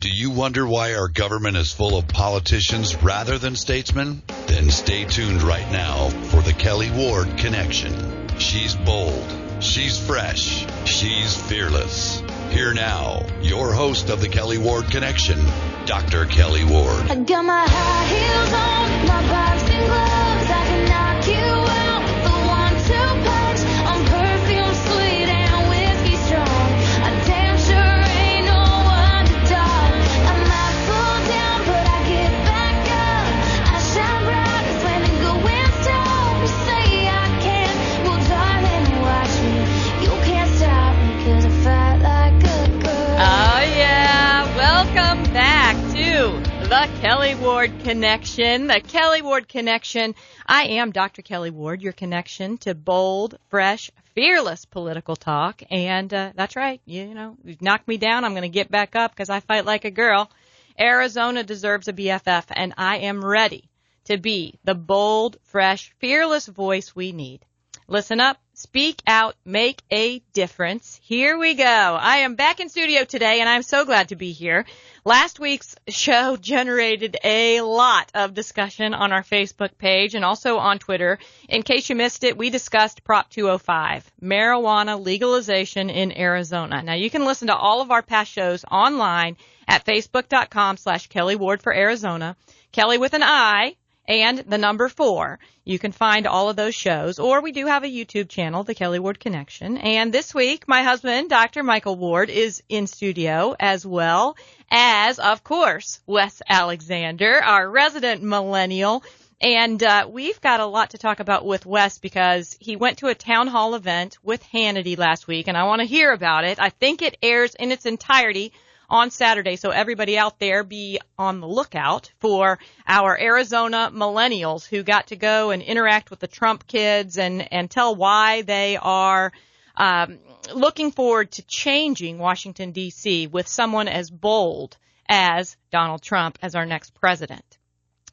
Do you wonder why our government is full of politicians rather than statesmen? Then stay tuned right now for the Kelli Ward Connection. She's bold. She's fresh. She's fearless. Here now, your host of the Kelli Ward Connection, Dr. Kelli Ward. I got my high heels on, my boxing gloves. I can knock you out with a 1-2 punch. I'm perfume sweet and whiskey strong. I damn sure ain't no underdog. I might fall down, but I get back up. I shine brightest when the going's tough. You say I can't, well darling, watch me. You can't stop me 'cause I fight like a girl. Oh yeah, welcome back to the Kelli Ward Connection. The Kelli Ward Connection. I am Dr. Kelli Ward, your connection to bold, fresh, fearless political talk. And that's right, you knocked me down, I'm going to get back up because I fight like a girl. Arizona deserves a BFF, and I am ready to be the bold, fresh, fearless voice we need. Listen up, speak out, make a difference. Here we go. I am back in studio today, and I'm so glad to be here. Last week's show generated a lot of discussion on our Facebook page and also on Twitter. In case you missed it, we discussed Prop 205, marijuana legalization in Arizona. Now, you can listen to all of our past shows online at facebook.com/Kelli Ward for Arizona, Kelli with an I, and the number 4. You can find all of those shows, or we do have a YouTube channel, the Kelli Ward Connection. And this week, my husband, Dr. Michael Ward, is in studio, as well as, of course, Wes Alexander, our resident millennial. And we've got a lot to talk about with Wes because he went to a town hall event with Hannity last week, and I want to hear about it. I think it airs in its entirety on Saturday, so everybody out there be on the lookout for our Arizona millennials who got to go and interact with the Trump kids and tell why they are looking forward to changing Washington, D.C. with someone as bold as Donald Trump as our next president.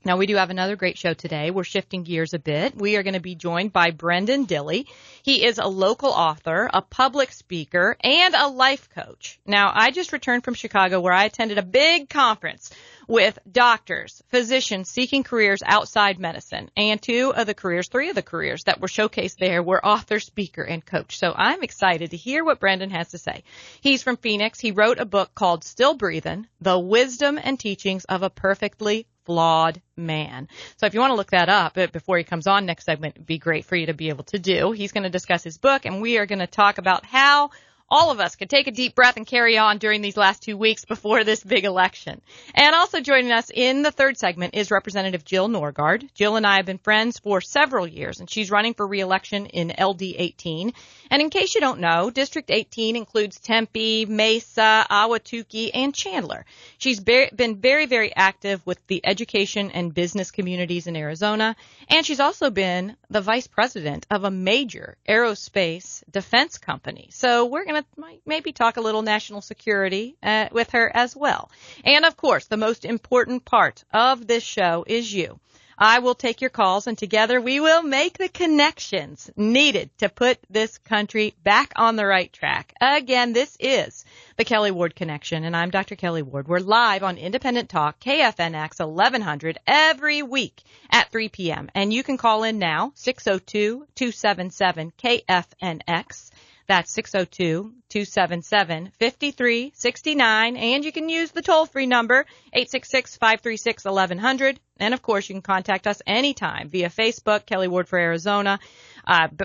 Now, we do have another great show today. We're shifting gears a bit. We are going to be joined by Brenden Dilley. He is a local author, a public speaker, and a life coach. Now, I just returned from Chicago where I attended a big conference with doctors, physicians seeking careers outside medicine. And 3 of the careers that were showcased there were author, speaker, and coach. So I'm excited to hear what Brenden has to say. He's from Phoenix. He wrote a book called Still Breathin', The Wisdom and Teachings of a Perfectly Flawed Man. So if you want to look that up before he comes on next segment, it'd be great for you to be able to do. He's going to discuss his book, and we are going to talk about how all of us could take a deep breath and carry on during these last 2 weeks before this big election. And also joining us in the third segment is Representative Jill Norgaard. Jill and I have been friends for several years, and she's running for re-election in LD 18. And in case you don't know, District 18 includes Tempe, Mesa, Ahwatukee, and Chandler. She's been very, very active with the education and business communities in Arizona, and she's also been the vice president of a major aerospace defense company. So we're going to maybe talk a little national security with her as well. And, of course, the most important part of this show is you. I will take your calls, and together we will make the connections needed to put this country back on the right track. Again, this is the Kelli Ward Connection, and I'm Dr. Kelli Ward. We're live on Independent Talk, KFNX 1100, every week at 3 p.m. And you can call in now, 602-277-KFNX. That's 602-277-5369. And you can use the toll-free number, 866-536-1100. And, of course, you can contact us anytime via Facebook, Kelli Ward for Arizona,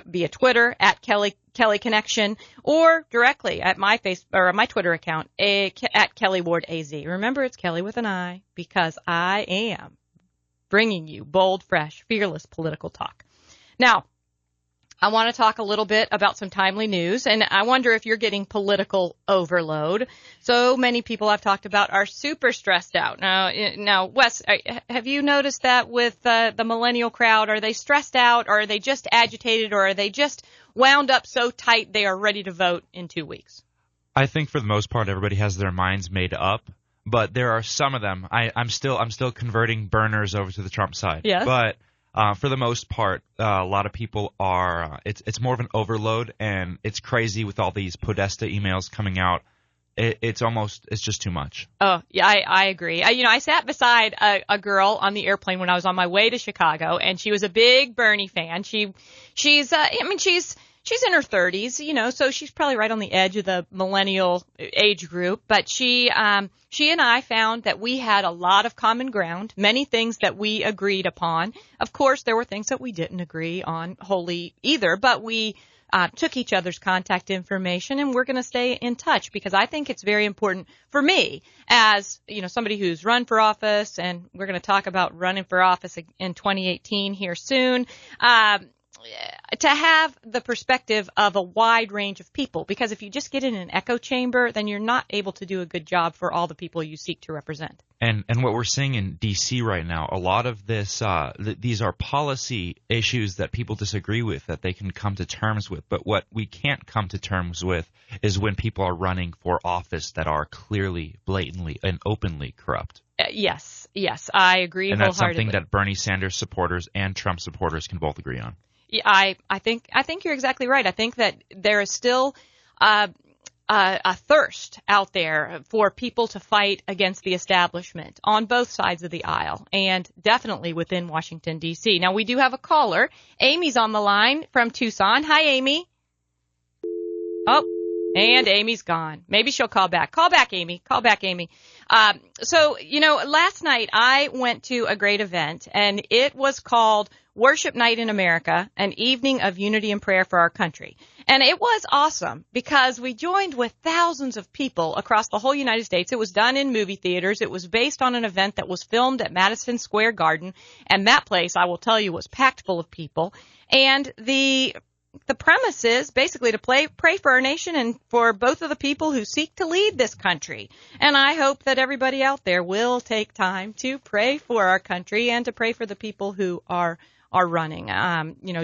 via Twitter, at Kelli Connection, or directly at my my Twitter account, at Kelli Ward AZ. Remember, it's Kelli with an I, because I am bringing you bold, fresh, fearless political talk. Now, I want to talk a little bit about some timely news, and I wonder if you're getting political overload. So many people I've talked about are super stressed out. Now, Wes, have you noticed that with the millennial crowd? Are they stressed out, or are they just agitated, or are they just wound up so tight they are ready to vote in 2 weeks? I think for the most part, everybody has their minds made up, but there are some of them. I'm still converting burners over to the Trump side. Yes. But for the most part, a lot of people are it's more of an overload, and it's crazy with all these Podesta emails coming out it's just too much. Oh, yeah, I agree. I sat beside a girl on the airplane when I was on my way to Chicago, and she was a big Bernie fan. She's in her 30s, so she's probably right on the edge of the millennial age group. But she and I found that we had a lot of common ground, many things that we agreed upon. Of course, there were things that we didn't agree on wholly either, but we took each other's contact information, and we're going to stay in touch because I think it's very important for me as, somebody who's run for office, and we're going to talk about running for office in 2018 here soon, to have the perspective of a wide range of people, because if you just get in an echo chamber, then you're not able to do a good job for all the people you seek to represent. And what we're seeing in D.C. right now, a lot of this, these are policy issues that people disagree with that they can come to terms with. But what we can't come to terms with is when people are running for office that are clearly, blatantly, and openly corrupt. Yes, I agree and wholeheartedly. That's something that Bernie Sanders supporters and Trump supporters can both agree on. Yeah, I think you're exactly right. I think that there is still a thirst out there for people to fight against the establishment on both sides of the aisle, and definitely within Washington, D.C. Now, we do have a caller. Amy's on the line from Tucson. Hi, Amy. Oh, and Amy's gone. Maybe she'll call back. Call back, Amy. So, last night I went to a great event, and it was called Worship Night in America, an evening of unity and prayer for our country. And it was awesome because we joined with thousands of people across the whole United States. It was done in movie theaters. It was based on an event that was filmed at Madison Square Garden. And that place, I will tell you, was packed full of people. And the premise is basically to pray for our nation and for both of the people who seek to lead this country. And I hope that everybody out there will take time to pray for our country and to pray for the people who are running.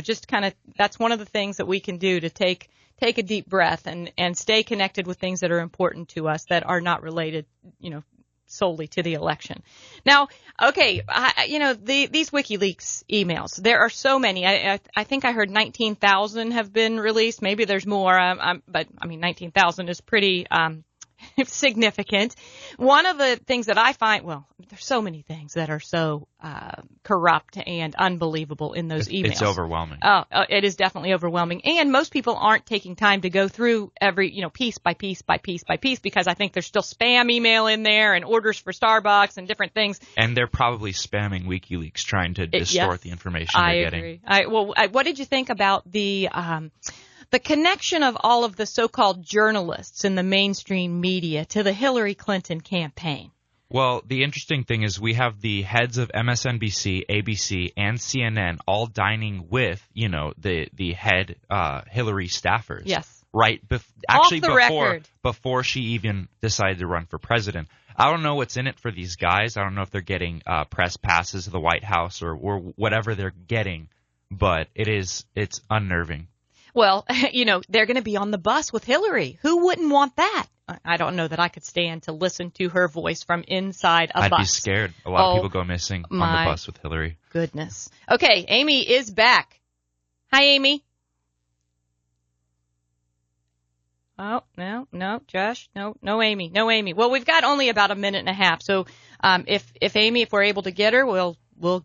Just kind of, that's one of the things that we can do to take a deep breath and stay connected with things that are important to us that are not related, solely to the election. Now, okay, these WikiLeaks emails, there are so many. I think I heard 19,000 have been released. Maybe there's more, but 19,000 is pretty significant. One of the things that I find, there's so many things that are so corrupt and unbelievable in those emails. It's overwhelming. Oh, it is definitely overwhelming. And most people aren't taking time to go through every, piece by piece by piece by piece, because I think there's still spam email in there and orders for Starbucks and different things. And they're probably spamming WikiLeaks trying to distort the information they're getting. I agree. What did you think about the connection of all of the so-called journalists in the mainstream media to the Hillary Clinton campaign? Well, the interesting thing is we have the heads of MSNBC, ABC, and CNN all dining with, the head Hillary staffers. Yes. Right. Before she even decided to run for president. I don't know what's in it for these guys. I don't know if they're getting press passes to the White House or whatever they're getting, but it's unnerving. Well, they're going to be on the bus with Hillary. Who wouldn't want that? I don't know that I could stand to listen to her voice from inside a bus. I'd be scared. A lot of people go missing on the bus with Hillary. Goodness. Okay, Amy is back. Hi, Amy. Oh, no, Josh. No, Amy. Well, we've got only about a minute and a half. So if Amy, if we're able to get her, we'll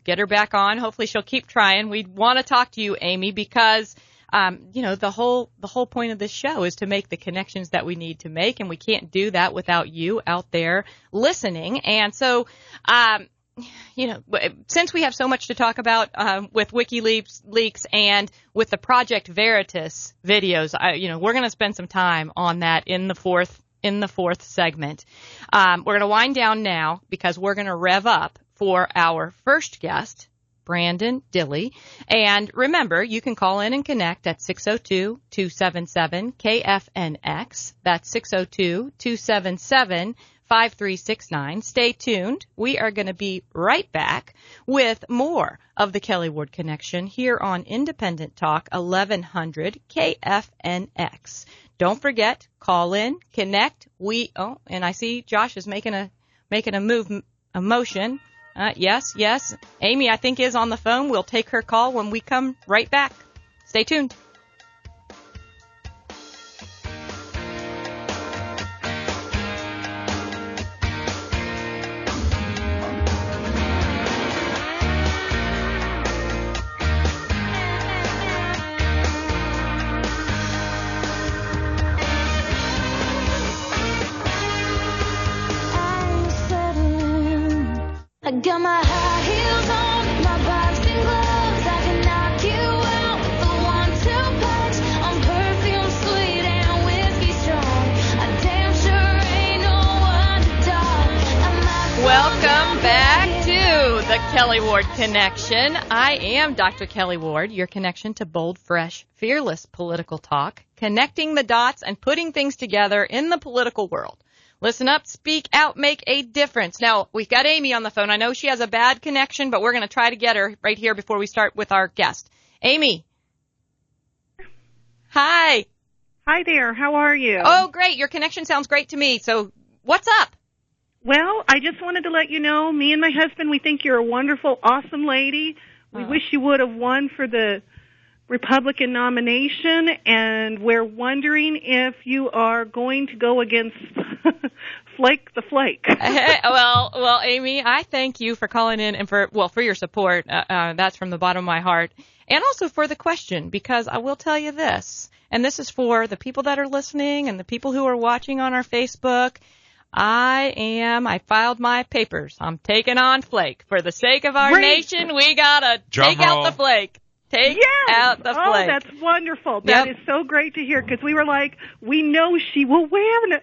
get her back on. Hopefully she'll keep trying. We want to talk to you, Amy, because the whole point of this show is to make the connections that we need to make, and we can't do that without you out there listening. And so, since we have so much to talk about with WikiLeaks and with the Project Veritas videos, we're going to spend some time on that in the fourth segment. We're going to wind down now because we're going to rev up for our first guest, Brenden Dilley. And remember, you can call in and connect at 602-277-KFNX. That's 602-277-5369. Stay tuned. We are going to be right back with more of the Kelli Ward Connection here on Independent Talk 1100 KFNX. Don't forget, call in, connect. And I see Josh is making a motion. Yes. Amy, I think, is on the phone. We'll take her call when we come right back. Stay tuned. I got my high heels on, my boxing gloves. I can knock you out with a 1-2 punch. I'm perfume sweet and whiskey strong. I damn sure ain't no underdog. Welcome back to the Kelli Ward Connection. I am Dr. Kelli Ward, your connection to bold, fresh, fearless political talk, connecting the dots and putting things together in the political world. Listen up, speak out, make a difference. Now, we've got Amy on the phone. I know she has a bad connection, but we're going to try to get her right here before we start with our guest. Amy. Hi. Hi there. How are you? Oh, great. Your connection sounds great to me. So what's up? Well, I just wanted to let you know, me and my husband, we think you're a wonderful, awesome lady. We wish you would have won for the Republican nomination, and we're wondering if you are going to go against Flake the Flake. Well, Amy, I thank you for calling in and for your support. That's from the bottom of my heart. And also for the question, because I will tell you this, and this is for the people that are listening and the people who are watching on our Facebook. I filed my papers. I'm taking on Flake. For the sake of our nation, we gotta take out the Flake. Take out the Flake. Oh, that's wonderful. That is so great to hear, because we were like, we know she will win.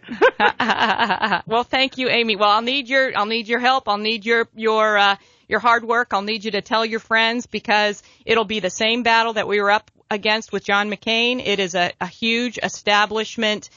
Well, thank you, Amy. Well, I'll need your help. I'll need your hard work. I'll need you to tell your friends, because it'll be the same battle that we were up against with John McCain. It is a huge establishment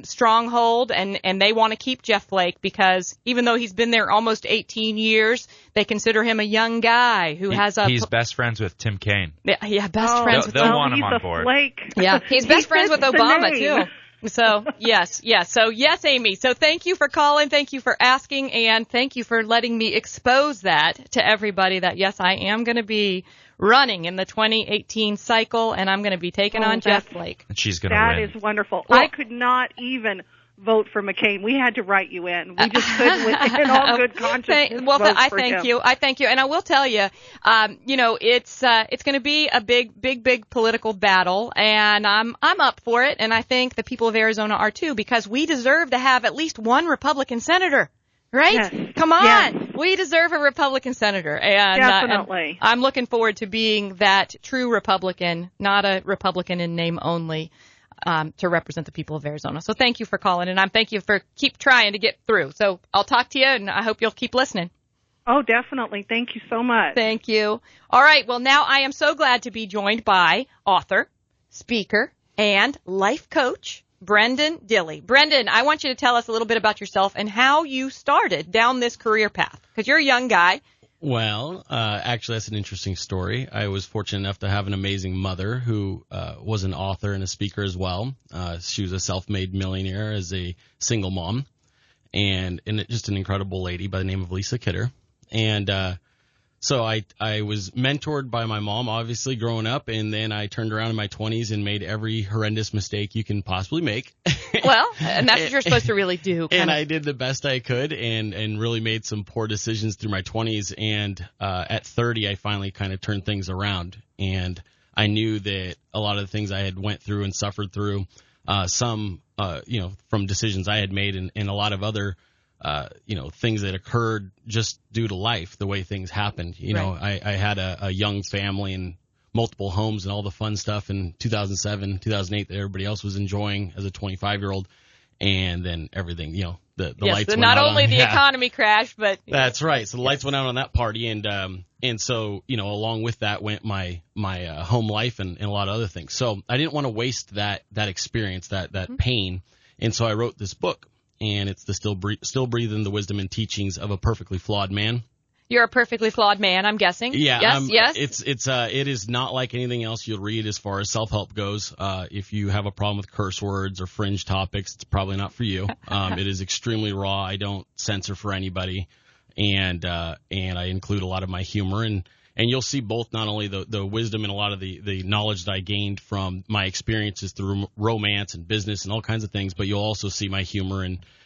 stronghold, and they want to keep Jeff Flake, because even though he's been there almost 18 years, they consider him a young guy who he's best friends with Tim Kaine. Yeah, best friends with they'll want him on board. Flake. Yeah, he's best friends with Obama too. So yes. So yes, Amy. So thank you for calling, thank you for asking, and thank you for letting me expose that to everybody, that yes, I am going to be running in the 2018 cycle, and I'm going to be taking on Jeff Flake. And she's going to win. That is wonderful. Well, I could not even vote for McCain. We had to write you in. We just couldn't, in all good conscience. I thank you, and I will tell you, it's going to be a big political battle, and I'm up for it, and I think the people of Arizona are too, because we deserve to have at least one Republican senator. Right? Yes. Come on. Yes. We deserve a Republican senator. And, definitely. I'm looking forward to being that true Republican, not a Republican in name only, to represent the people of Arizona. So thank you for calling, and thank you for keep trying to get through. So I'll talk to you, and I hope you'll keep listening. Oh, definitely. Thank you so much. Thank you. All right. Well, now I am so glad to be joined by author, speaker, and life coach, Brenden Dilley. Brenden, I want you to tell us a little bit about yourself and how you started down this career path, because you're a young guy. Well, actually, that's an interesting story. I was fortunate enough to have an amazing mother who was an author and a speaker as well. She was a self-made millionaire as a single mom, and just an incredible lady by the name of Lisa Kidder. And so I was mentored by my mom, obviously, growing up, and then I turned around in my 20s and made every horrendous mistake you can possibly make. Well, and that's what you're supposed to really do. I did the best I could and really made some poor decisions through my 20s. And at 30, I finally kind of turned things around. And I knew that a lot of the things I had went through and suffered through, some from decisions I had made, and a lot of other things that occurred just due to life, the way things happened. I had a young family and multiple homes and all the fun stuff in 2007, 2008 that everybody else was enjoying as a 25-year-old. And then everything, the lights went out. Not only the economy crashed, but... That's right. So the lights went out on that party. And so, along with that went my home life and a lot of other things. So I didn't want to waste that experience, that pain. And so I wrote this book. And it's the Still Breathing the Wisdom and Teachings of a Perfectly Flawed Man. You're a perfectly flawed man, I'm guessing. Yeah. Yes. It is not like anything else you'll read as far as self-help goes. If you have a problem with curse words or fringe topics, it's probably not for you. It is extremely raw. I don't censor for anybody, and I include a lot of my humor, and you'll see both not only the wisdom and a lot of the knowledge that I gained from my experiences through romance and business and all kinds of things, but you'll also see my humor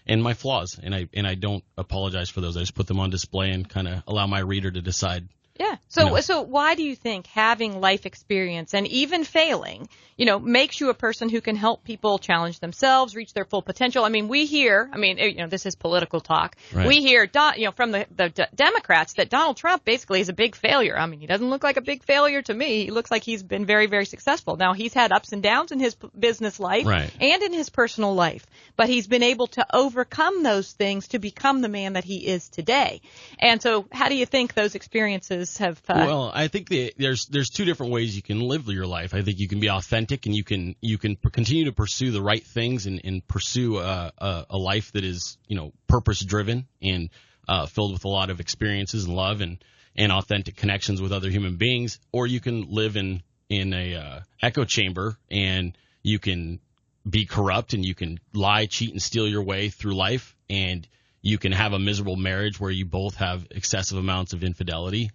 and my flaws, and I don't apologize for those. I just put them on display and kind of allow my reader to decide Yeah. So why do you think having life experience and even failing, makes you a person who can help people challenge themselves, reach their full potential? I mean, we hear, this is political talk. Right. We hear, from the Democrats that Donald Trump basically is a big failure. I mean, he doesn't look like a big failure to me. He looks like he's been very, very successful. Now, he's had ups and downs in his business life and in his personal life, but he's been able to overcome those things to become the man that he is today. And so how do you think those experiences have Well, I think there's two different ways you can live your life. I think you can be authentic and you can continue to pursue the right things and pursue a life that is, purpose driven and filled with a lot of experiences and love and authentic connections with other human beings, or you can live in a echo chamber and you can be corrupt and you can lie, cheat, and steal your way through life, and you can have a miserable marriage where you both have excessive amounts of infidelity.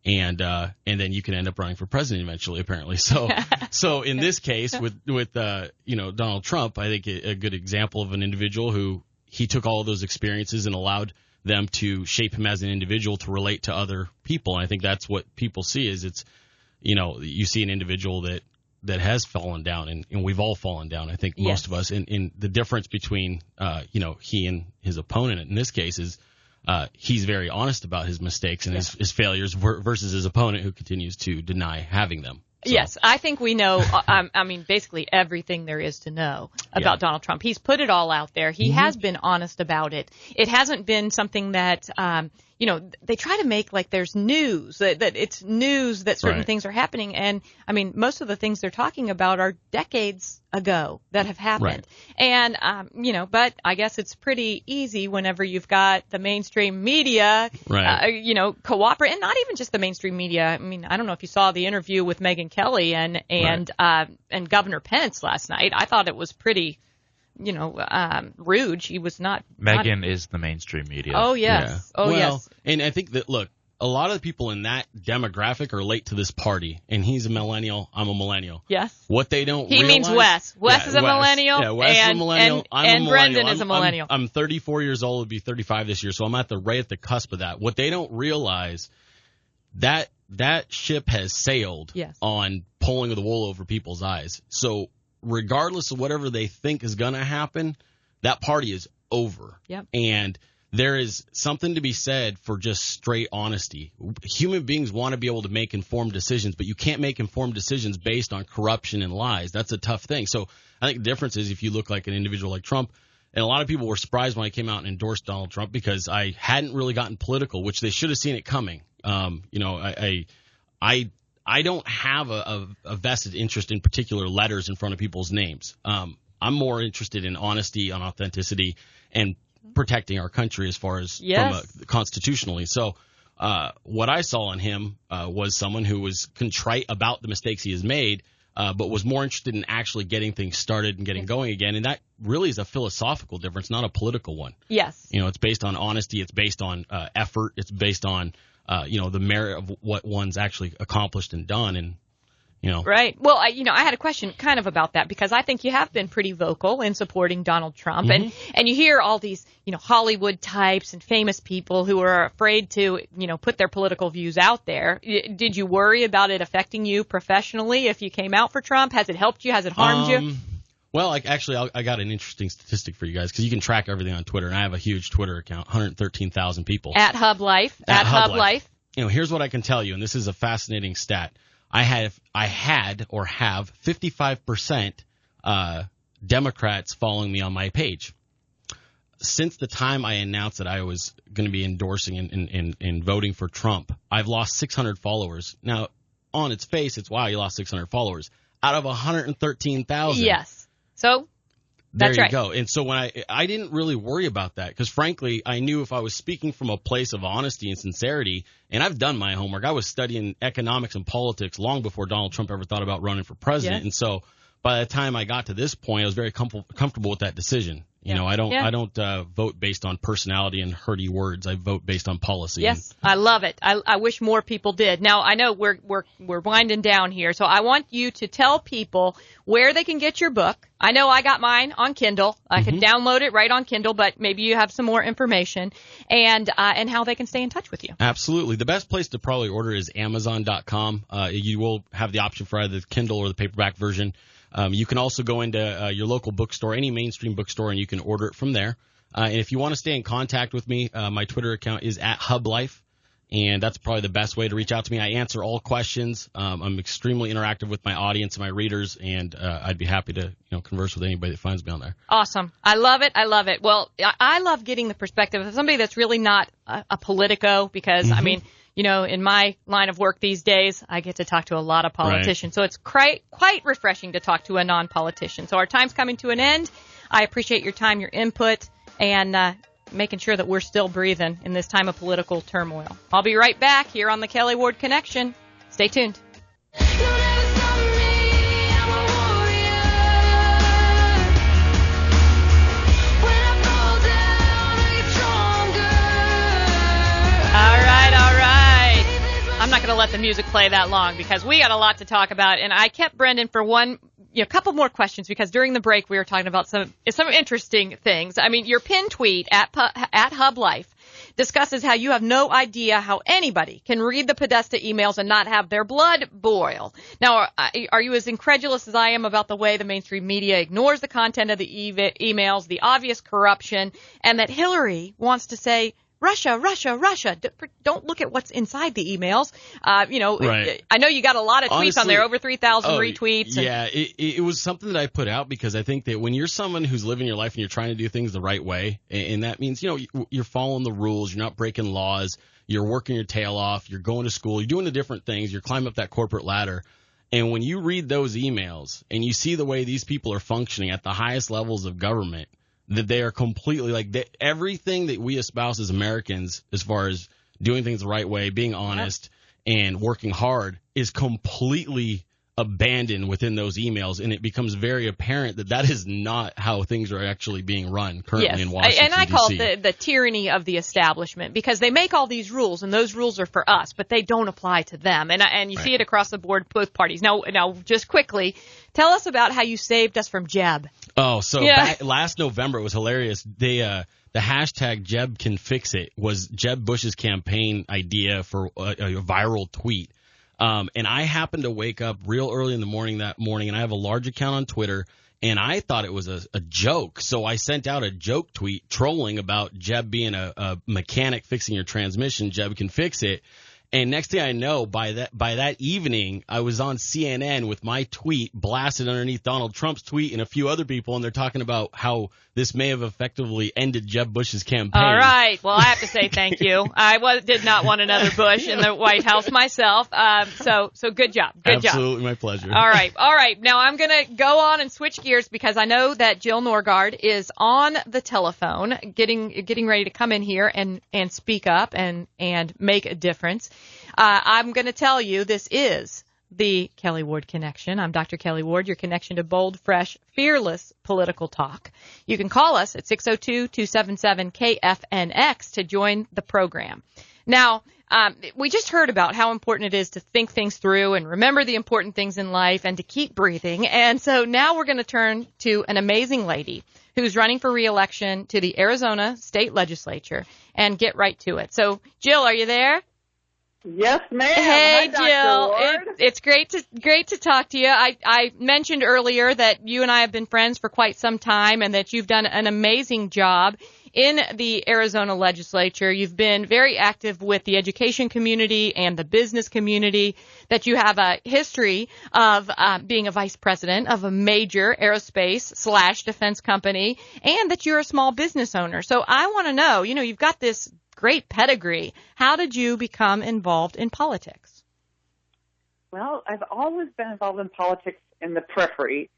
And then you can end up running for president eventually, apparently. So in this case, with Donald Trump, I think a good example of an individual who he took all of those experiences and allowed them to shape him as an individual to relate to other people. And I think that's what people see is it's, you see an individual that has fallen down, and we've all fallen down. I think most of us. And the difference between he and his opponent in this case is. He's very honest about his mistakes and his failures versus his opponent who continues to deny having them. So. Yes, I think we know, basically everything there is to know about Donald Trump. He's put it all out there. He has been honest about it. It hasn't been something that, they try to make like there's news, that it's news that certain things are happening. And, most of the things they're talking about are decades ago that have happened. And, but I guess it's pretty easy whenever you've got the mainstream media, cooperate, and not even just the mainstream media. I don't know if you saw the interview with Megyn Kelly and Governor Pence last night. I thought it was pretty, rude. She was not. Megyn is the mainstream media. Oh, yes. Yeah. Oh, yes. And I think that, look, a lot of the people in that demographic are late to this party, and he's a millennial. I'm a millennial. Yes. What they don't He realize, means Wes. Wes is a millennial. Yeah, Wes is a millennial. I'm a millennial. Brenden is a millennial. I'm 34 years old. I'll be 35 this year, so I'm right at the cusp of that. What they don't realize, that ship has sailed on pulling the wool over people's eyes. So regardless of whatever they think is going to happen, that party is over. Yep. And there is something to be said for just straight honesty. Human beings want to be able to make informed decisions, but you can't make informed decisions based on corruption and lies. That's a tough thing. So I think the difference is if you look like an individual like Trump, and a lot of people were surprised when I came out and endorsed Donald Trump because I hadn't really gotten political, which they should have seen it coming. I don't have a vested interest in particular letters in front of people's names. I'm more interested in honesty, on authenticity, and protecting our country as far as constitutionally. So what I saw in him was someone who was contrite about the mistakes he has made, but was more interested in actually getting things started and getting going again. And that really is a philosophical difference, not a political one. Yes. It's based on honesty. It's based on effort. It's based on the merit of what one's actually accomplished and done. And Right. Well, I had a question kind of about that because I think you have been pretty vocal in supporting Donald Trump, and you hear all these, Hollywood types and famous people who are afraid to, put their political views out there. Did you worry about it affecting you professionally if you came out for Trump? Has it helped you? Has it harmed you? Well, I got an interesting statistic for you guys because you can track everything on Twitter, and I have a huge Twitter account, 113,000 people. At Hub Life. At Hub Life. Here's what I can tell you, and this is a fascinating stat. I had 55% Democrats following me on my page. Since the time I announced that I was going to be endorsing and voting for Trump, I've lost 600 followers. Now, on its face, it's wow, you lost 600 followers out of 113,000. Yes. So that's there you go. And so when I didn't really worry about that because, frankly, I knew if I was speaking from a place of honesty and sincerity, and I've done my homework. I was studying economics and politics long before Donald Trump ever thought about running for president. And so by the time I got to this point, I was very comfortable with that decision. I don't vote based on personality and hearty words. I vote based on policy. Yes, I love it. I wish more people did. Now I know we're winding down here, so I want you to tell people where they can get your book. I know I got mine on Kindle. I could download it right on Kindle, but maybe you have some more information and how they can stay in touch with you. Absolutely. The best place to probably order is Amazon.com. You will have the option for either the Kindle or the paperback version. You can also go into your local bookstore, any mainstream bookstore, and you can order it from there. And if you want to stay in contact with me, my Twitter account is @HubLife, and that's probably the best way to reach out to me. I answer all questions. I'm extremely interactive with my audience and my readers, and I'd be happy to converse with anybody that finds me on there. Awesome. I love it. I love it. Well, I love getting the perspective of somebody that's really not a politico because, I mean, in my line of work these days, I get to talk to a lot of politicians. Right. So it's quite refreshing to talk to a non-politician. So our time's coming to an end. I appreciate your time, your input, and making sure that we're still breathing in this time of political turmoil. I'll be right back here on the Kelli Ward Connection. Stay tuned. All right. I'm not going to let the music play that long because we got a lot to talk about, and I kept Brenden for a couple more questions because during the break we were talking about some interesting things. I mean, your pinned tweet at HubLife discusses how you have no idea how anybody can read the Podesta emails and not have their blood boil. Now, are you as incredulous as I am about the way the mainstream media ignores the content of the emails, the obvious corruption, and that Hillary wants to say, Russia, Russia, Russia. Don't look at what's inside the emails. Right. I know you got a lot of tweets Honestly, on there, over 3,000 retweets. Yeah, it was something that I put out because I think that when you're someone who's living your life and you're trying to do things the right way, and that means, you're following the rules, you're not breaking laws, you're working your tail off, you're going to school, you're doing the different things, you're climbing up that corporate ladder. And when you read those emails and you see the way these people are functioning at the highest levels of government, that they are completely everything that we espouse as Americans as far as doing things the right way, being honest, and working hard is completely abandoned within those emails, and it becomes very apparent that is not how things are actually being run currently in Washington, and I call D.C. it the tyranny of the establishment because they make all these rules, and those rules are for us, but they don't apply to them, and you see it across the board, both parties. Now, just quickly, tell us about how you saved us from Jeb. Oh, so last November, it was hilarious. The hashtag Jeb Can Fix It was Jeb Bush's campaign idea for a viral tweet. And I happened to wake up real early in the morning that morning, and I have a large account on Twitter, and I thought it was a joke. So I sent out a joke tweet trolling about Jeb being a mechanic fixing your transmission. Jeb can fix it. And next thing I know, by that evening, I was on CNN with my tweet blasted underneath Donald Trump's tweet and a few other people, and they're talking about how this may have effectively ended Jeb Bush's campaign. All right. Well, I have to say thank you. I did not want another Bush in the White House myself. So good job. Good job. Absolutely, my pleasure. All right. Now I'm going to go on and switch gears because I know that Jill Norgaard is on the telephone, getting ready to come in here and speak up and make a difference. I'm going to tell you this is the Kelli Ward Connection. I'm Dr. Kelli Ward, your connection to bold, fresh, fearless political talk. You can call us at 602-277-KFNX to join the program. Now, we just heard about how important it is to think things through and remember the important things in life and to keep breathing. And so now we're going to turn to an amazing lady who's running for re-election to the Arizona State Legislature and get right to it. So, Jill, are you there? Yes, ma'am. Hey, Hi, Jill. Dr. Ward. It's great to talk to you. I mentioned earlier that you and I have been friends for quite some time and that you've done an amazing job in the Arizona legislature. You've been very active with the education community and the business community, that you have a history of being a vice president of a major aerospace/defense company, and that you're a small business owner. So I want to know, you've got this great pedigree. How did you become involved in politics? Well, I've always been involved in politics in the periphery.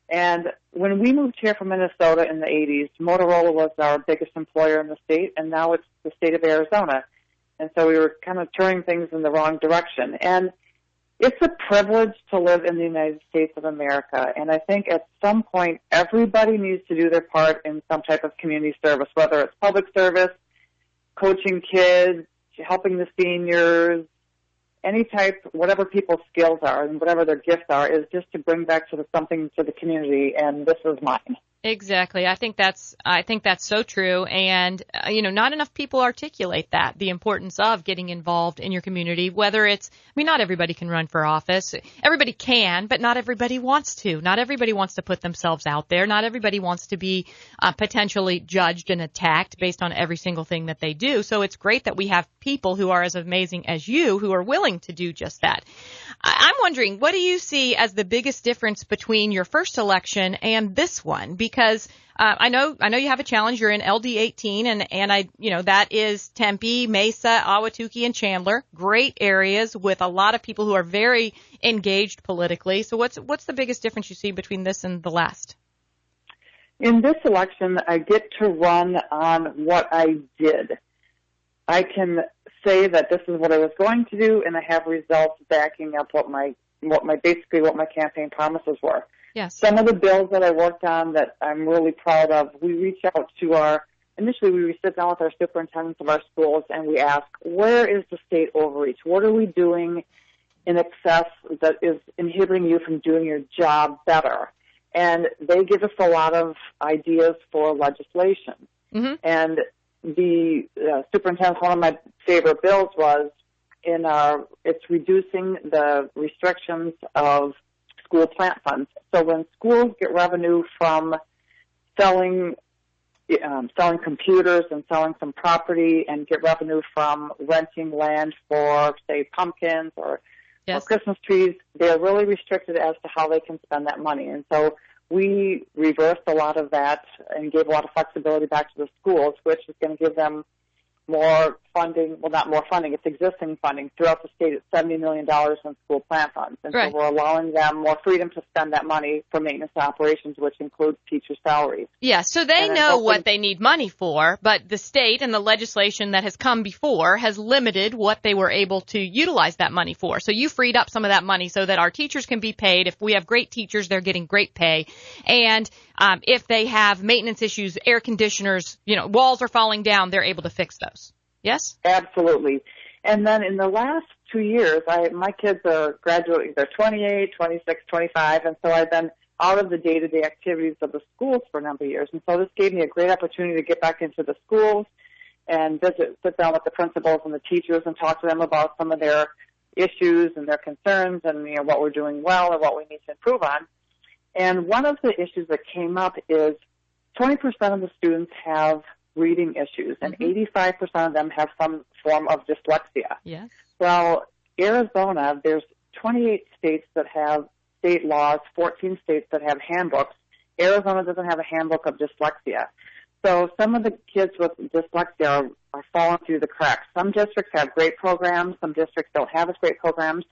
And when we moved here from Minnesota in the 80s, Motorola was our biggest employer in the state, and now it's the state of Arizona. And so we were kind of turning things in the wrong direction. And it's a privilege to live in the United States of America. And I think at some point, everybody needs to do their part in some type of community service, whether it's public service, coaching kids, helping the seniors, any type, whatever people's skills are and whatever their gifts are, is just to bring back something to the community, and this is mine. Exactly. I think that's so true. And, not enough people articulate that, the importance of getting involved in your community, whether it's, not everybody can run for office. Everybody can, but not everybody wants to. Not everybody wants to put themselves out there. Not everybody wants to be potentially judged and attacked based on every single thing that they do. So it's great that we have people who are as amazing as you who are willing to do just that. I'm wondering, what do you see as the biggest difference between your first election and this one? Because I know you have a challenge. You're in LD 18, and that is Tempe, Mesa, Ahwatukee, and Chandler. Great areas with a lot of people who are very engaged politically. So what's the biggest difference you see between this and the last? In this election, I get to run on what I did. I can say that this is what I was going to do, and I have results backing up what my campaign promises were. Yes. Some of the bills that I worked on that I'm really proud of, we reach out to initially we sit down with our superintendents of our schools and we ask, where is the state overreach? What are we doing in excess that is inhibiting you from doing your job better? And they give us a lot of ideas for legislation. Mm-hmm. And the superintendent, one of my favorite bills was it's reducing the restrictions of school plant funds. So when schools get revenue from selling computers and selling some property, and get revenue from renting land for, say, pumpkins or Christmas trees, they're really restricted as to how they can spend that money. And so we reversed a lot of that and gave a lot of flexibility back to the schools, which is going to give them more funding, well, not more funding, it's existing funding throughout the state. It's $70 million in school plant funds. And right. So we're allowing them more freedom to spend that money for maintenance operations, which includes teacher salaries. Yeah, so they know what they need money for, but the state and the legislation that has come before has limited what they were able to utilize that money for. So you freed up some of that money so that our teachers can be paid. If we have great teachers, they're getting great pay. And if they have maintenance issues, air conditioners, walls are falling down, they're able to fix those. Yes? Absolutely. And then in the last 2 years, my kids are graduating. They're 28, 26, 25, and so I've been out of the day-to-day activities of the schools for a number of years. And so this gave me a great opportunity to get back into the schools and sit down with the principals and the teachers and talk to them about some of their issues and their concerns and what we're doing well and what we need to improve on. And one of the issues that came up is 20% of the students have reading issues, and 85% of them have some form of dyslexia. Yes. Well, Arizona, there's 28 states that have state laws, 14 states that have handbooks. Arizona doesn't have a handbook of dyslexia. So some of the kids with dyslexia are falling through the cracks. Some districts have great programs. Some districts don't have as great programs.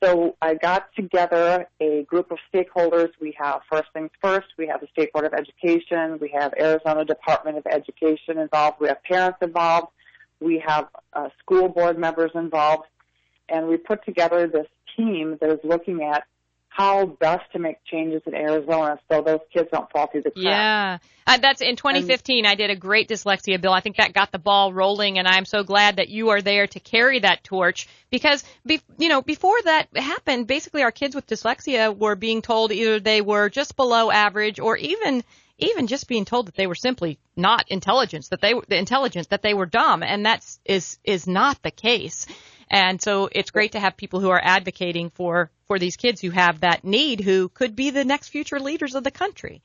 So I got together a group of stakeholders. We have First Things First. We have the State Board of Education. We have Arizona Department of Education involved. We have parents involved. We have school board members involved. And we put together this team that is looking at how best to make changes in Arizona so those kids don't fall through the cracks. Yeah. That's in 2015. I did a great dyslexia bill. I think that got the ball rolling, and I'm so glad that you are there to carry that torch because, before that happened, basically our kids with dyslexia were being told either they were just below average or even just being told that they were simply not intelligent, that they were dumb, and that is not the case. And so it's great to have people who are advocating for these kids who have that need, who could be the next future leaders of the country.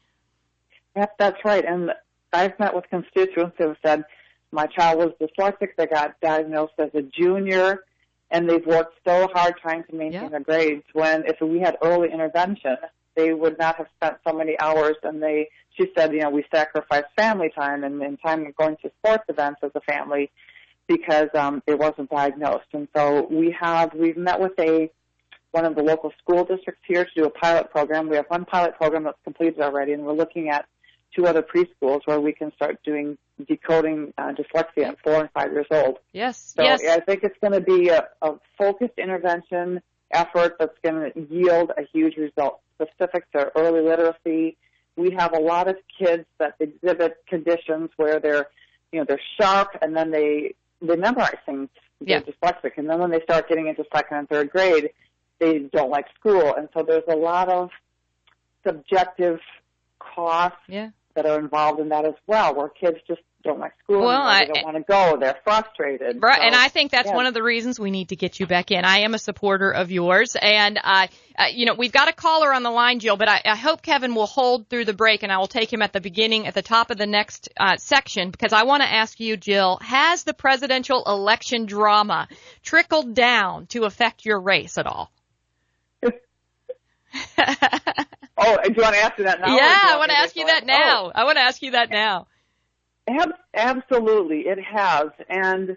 Yep, that's right. And I've met with constituents who have said, my child was dyslexic, they got diagnosed as a junior, and they've worked so hard trying to maintain their grades, when if we had early intervention, they would not have spent so many hours. And she said, we sacrificed family time and time going to sports events as a family because it wasn't diagnosed. And so we've met with one of the local school districts here to do a pilot program. We have one pilot program that's completed already, and we're looking at 2 other preschools where we can start decoding dyslexia at 4 and 5 years old. Yes. So yes. I think it's going to be a focused intervention effort that's going to yield a huge result specific to early literacy. We have a lot of kids that exhibit conditions where they're sharp, and then they they memorize things. They're Yeah. dyslexic. And then when they start getting into second and third grade, they don't like school. And so there's a lot of subjective costs Yeah. that are involved in that as well, where kids just don't like school Well, anymore. They don't want to go. They're frustrated. Right, So, and I think that's yeah. one of the reasons we need to get you back in. I am a supporter of yours, and we've got a caller on the line, Jill, but I hope Kevin will hold through the break, and I will take him at the top of the next section, because I want to ask you, Jill, has the presidential election drama trickled down to affect your race at all? Oh, do you want to answer that now? Yeah, I want to ask you that now. Oh. I want to ask you that now. Absolutely, it has. And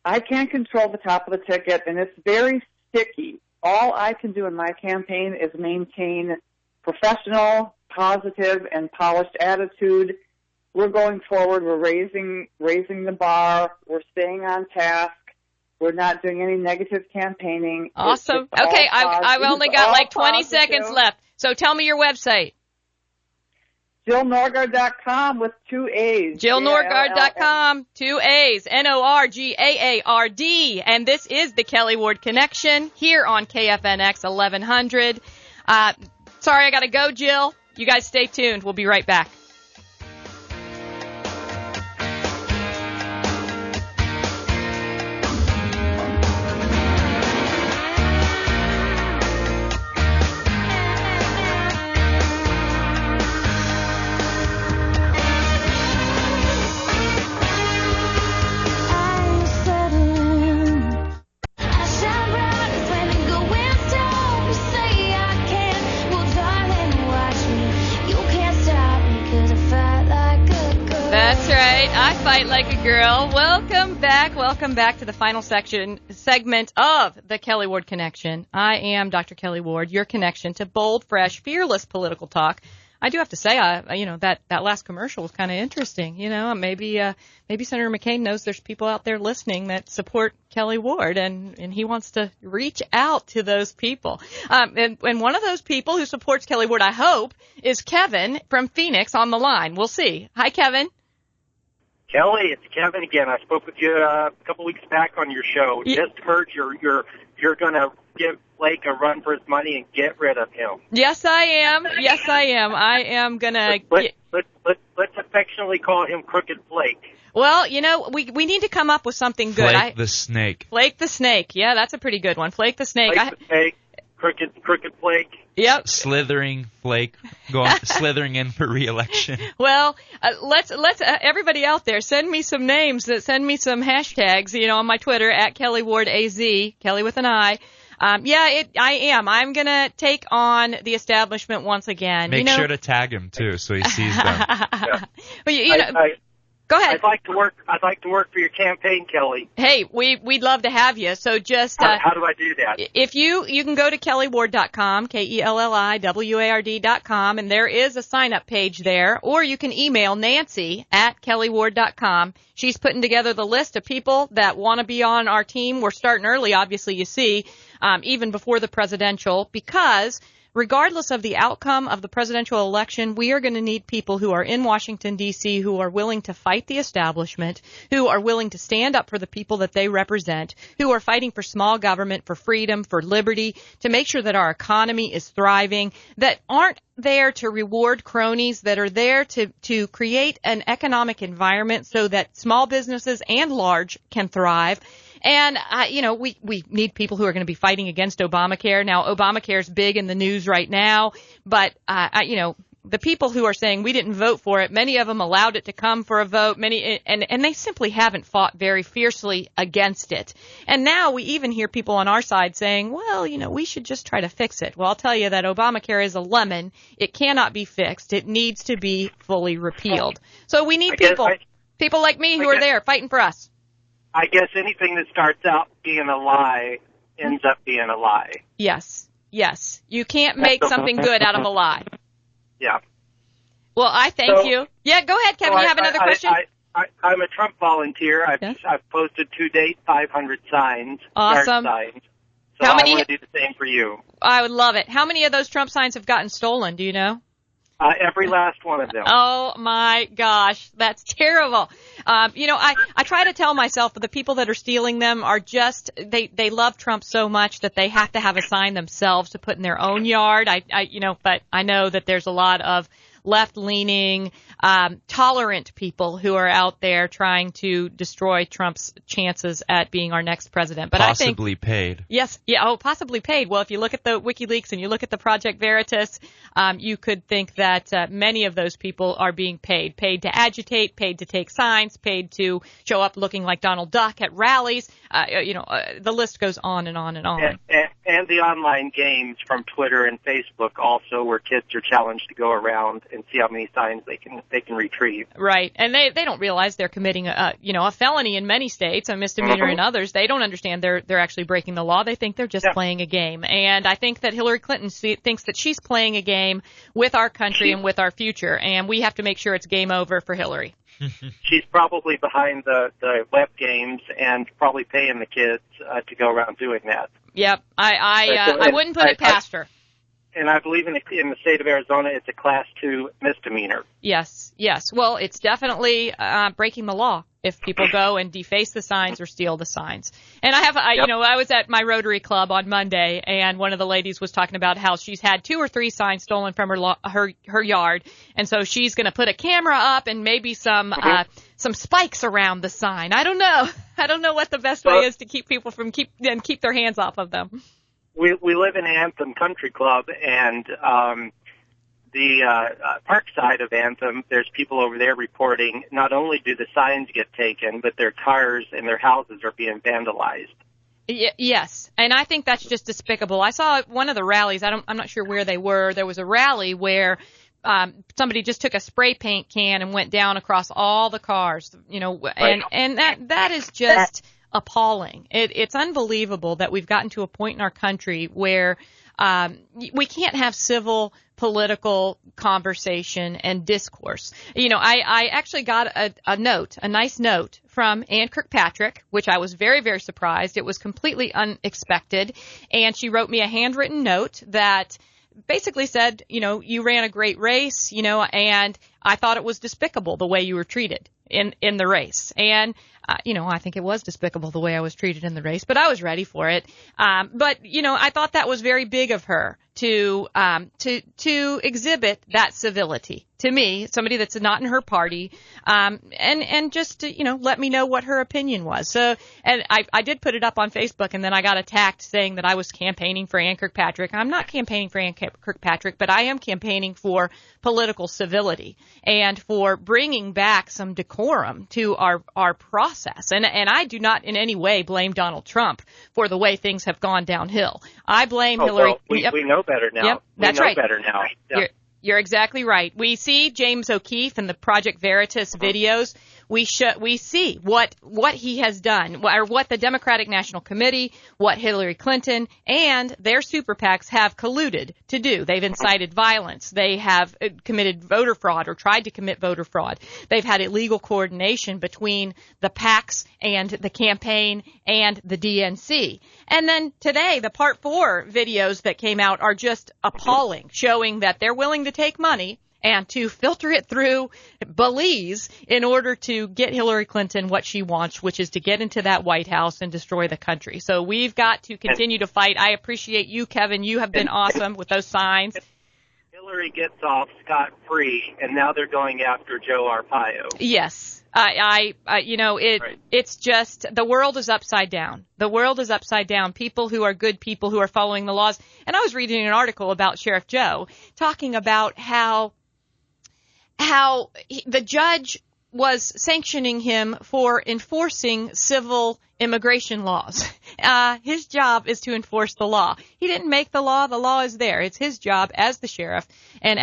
I can't control the top of the ticket, and it's very sticky. All I can do in my campaign is maintain professional, positive, and polished attitude. We're going forward. We're raising the bar. We're staying on task. We're not doing any negative campaigning. Awesome. It's Okay, all I've only it's got all like 20 positive. seconds left. So tell me your website. JillNorgaard.com with 2 A's. JillNorgaard.com, 2 A's, Norgaard. And this is the Kelli Ward Connection here on KFNX 1100. Sorry, I got to go, Jill. You guys stay tuned. We'll be right back. I'm settling. I shine bright when the going's down. You say I can't. Well, darling, watch me. You can't stop me 'cause I fight like a girl. That's right. I fight like a girl. Welcome back to the final segment of the Kelli Ward Connection. I am Dr. Kelli Ward, your connection to bold, fresh, fearless political talk. I do have to say, that last commercial was kind of interesting. Maybe Senator McCain knows there's people out there listening that support Kelli Ward, and he wants to reach out to those people. And one of those people who supports Kelli Ward, I hope, is Kevin from Phoenix on the line. We'll see. Hi, Kevin. Kelly, it's Kevin again. I spoke with you a couple weeks back on your show. Yeah. Just heard you're going to give Blake a run for his money and get rid of him. Yes, I am. I am gonna. Let's affectionately call him Crooked Blake. Well, we need to come up with something good. Flake the snake. Flake the snake. Yeah, that's a pretty good one. Flake the snake. Blake the snake. Crooked Blake. Yep. Slithering Flake, slithering in for re-election. Well, let's everybody out there send me some names. Send me some hashtags. On my Twitter at Kelli Ward AZ, Kelly with an I. I am. I'm gonna take on the establishment once again. Make sure to tag him too, so he sees them. Yeah. But go ahead. I'd like to work for your campaign, Kelly. Hey, we'd love to have you. So just How do I do that? if you can go to KelliWard.com, KelliWard.com, and there is a sign up page there, or you can email Nancy at KelliWard.com. She's putting together the list of people that want to be on our team. We're starting early, obviously, you see, even before the presidential, because regardless of the outcome of the presidential election, we are going to need people who are in Washington, D.C., who are willing to fight the establishment, who are willing to stand up for the people that they represent, who are fighting for small government, for freedom, for liberty, to make sure that our economy is thriving, that aren't there to reward cronies, that are there to create an economic environment so that small businesses and large can thrive. And, we need people who are going to be fighting against Obamacare. Now, Obamacare is big in the news right now, but, the people who are saying we didn't vote for it, many of them allowed it to come for a vote, and they simply haven't fought very fiercely against it. And now we even hear people on our side saying, well, we should just try to fix it. Well, I'll tell you that Obamacare is a lemon. It cannot be fixed. It needs to be fully repealed. So we need people like me who are there fighting for us. I guess anything that starts out being a lie ends up being a lie. Yes. You can't make something good out of a lie. Yeah. Well, I thank you. Yeah, go ahead, Kevin. You have another question? I'm a Trump volunteer. Yes. I've posted to date 500 signs. Awesome. Yard signs. So How many- I want to do the same for you. I would love it. How many of those Trump signs have gotten stolen? Do you know? Every last one of them. Oh my gosh, that's terrible. I try to tell myself that the people that are stealing them are just they love Trump so much that they have to have a sign themselves to put in their own yard. But I know that there's a lot of left-leaning, tolerant people who are out there trying to destroy Trump's chances at being our next president. But possibly I think, paid. Yes, yeah, possibly paid. Well, if you look at the WikiLeaks and you look at the Project Veritas, you could think that many of those people are being paid to agitate, paid to take signs, paid to show up looking like Donald Duck at rallies. The list goes on and on and on. And the online games from Twitter and Facebook also, where kids are challenged to go around and see how many signs they can retrieve. Right, and they don't realize they're committing a felony in many states, a misdemeanor in others. They don't understand they're actually breaking the law. They think they're just playing a game. And I think that Hillary Clinton thinks that she's playing a game with our country and with our future, and we have to make sure it's game over for Hillary. She's probably behind the web games and probably paying the kids to go around doing that. Yep, I wouldn't put it past her. And I believe in the state of Arizona, it's a Class 2 misdemeanor. Yes. Well, it's definitely breaking the law if people go and deface the signs or steal the signs. And I was at my Rotary Club on Monday, and one of the ladies was talking about how she's had 2 or 3 signs stolen from her yard, and so she's going to put a camera up and maybe some spikes around the sign. I don't know what the best way is to keep people from keep their hands off of them. We live in Anthem Country Club, and the park side of Anthem, there's people over there reporting not only do the signs get taken, but their cars and their houses are being vandalized. Yes, and I think that's just despicable. I saw one of the rallies. I'm not sure where they were. There was a rally where somebody just took a spray paint can and went down across all the cars, and that is just appalling. It's unbelievable that we've gotten to a point in our country where we can't have civil political conversation and discourse. I actually got a nice note from Ann Kirkpatrick, which I was very, very surprised. It was completely unexpected. And she wrote me a handwritten note that basically said, you ran a great race, and I thought it was despicable the way you were treated in the race. And I think it was despicable the way I was treated in the race, but I was ready for it. But I thought that was very big of her to exhibit that civility to me, somebody that's not in her party, and just to, let me know what her opinion was. So, and I did put it up on Facebook, and then I got attacked saying that I was campaigning for Ann Kirkpatrick. I'm not campaigning for Ann Kirkpatrick, but I am campaigning for political civility and for bringing back some decorum to our process. And I do not in any way blame Donald Trump for the way things have gone downhill. I blame Hillary. Well, we know better now. Yep, that's right. Better now. Yep. You're exactly right. We see James O'Keefe in the Project Veritas videos. We see what he has done, or what the Democratic National Committee, what Hillary Clinton and their super PACs have colluded to do. They've incited violence. They have committed voter fraud or tried to commit voter fraud. They've had illegal coordination between the PACs and the campaign and the DNC. And then today, the Part 4 videos that came out are just appalling, showing that they're willing to take money and to filter it through Belize in order to get Hillary Clinton what she wants, which is to get into that White House and destroy the country. So we've got to continue to fight. I appreciate you, Kevin. You have been awesome with those signs. Hillary gets off scot-free, and now they're going after Joe Arpaio. Yes. It's just, the world is upside down. The world is upside down. People who are good people who are following the laws. And I was reading an article about Sheriff Joe talking about how the judge was sanctioning him for enforcing civil immigration laws. His job is to enforce the law. He didn't make the law. The law is there. It's his job as the sheriff and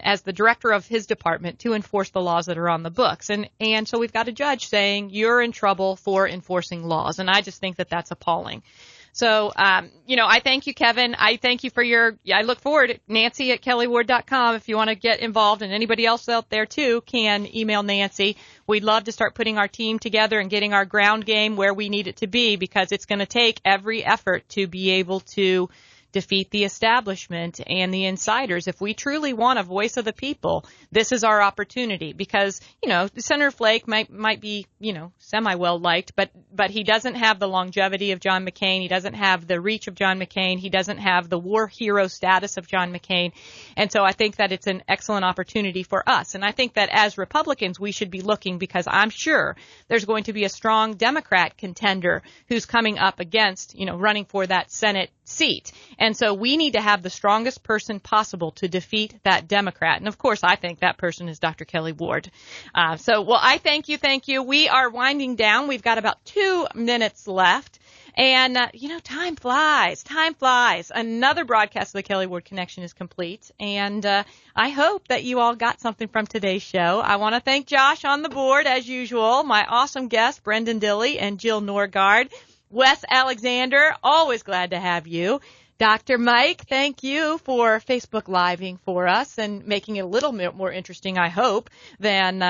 as the director of his department to enforce the laws that are on the books. And so we've got a judge saying you're in trouble for enforcing laws. And I just think that that's appalling. So, I thank you, Kevin. I thank you for I look forward, Nancy at kellyward.com. If you want to get involved, and anybody else out there too can email Nancy. We'd love to start putting our team together and getting our ground game where we need it to be, because it's going to take every effort to be able to defeat the establishment and the insiders. If we truly want a voice of the people, this is our opportunity, because, Senator Flake might be, semi-well liked, but he doesn't have the longevity of John McCain. He doesn't have the reach of John McCain. He doesn't have the war hero status of John McCain. And so I think that it's an excellent opportunity for us. And I think that as Republicans, we should be looking, because I'm sure there's going to be a strong Democrat contender who's coming up against, running for that Senate seat. And so we need to have the strongest person possible to defeat that Democrat. And of course, I think that person is Dr. Kelli Ward. I thank you. We are winding down. We've got about 2 minutes left. And, time flies. Another broadcast of the Kelli Ward Connection is complete. And I hope that you all got something from today's show. I want to thank Josh on the board, as usual, my awesome guests, Brenden Dilley and Jill Norgaard. Wes Alexander, always glad to have you. Dr. Mike, thank you for Facebook Living for us and making it a little bit more interesting, I hope, than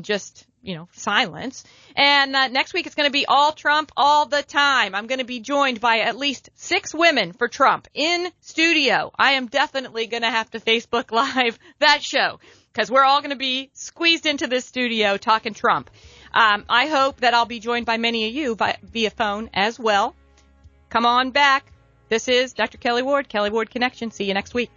just silence. And next week it's going to be all Trump all the time. I'm going to be joined by at least 6 women for Trump in studio. I am definitely going to have to Facebook Live that show, because we're all going to be squeezed into this studio talking Trump. I hope that I'll be joined by many of you via phone as well. Come on back. This is Dr. Kelli Ward, Kelli Ward Connection. See you next week.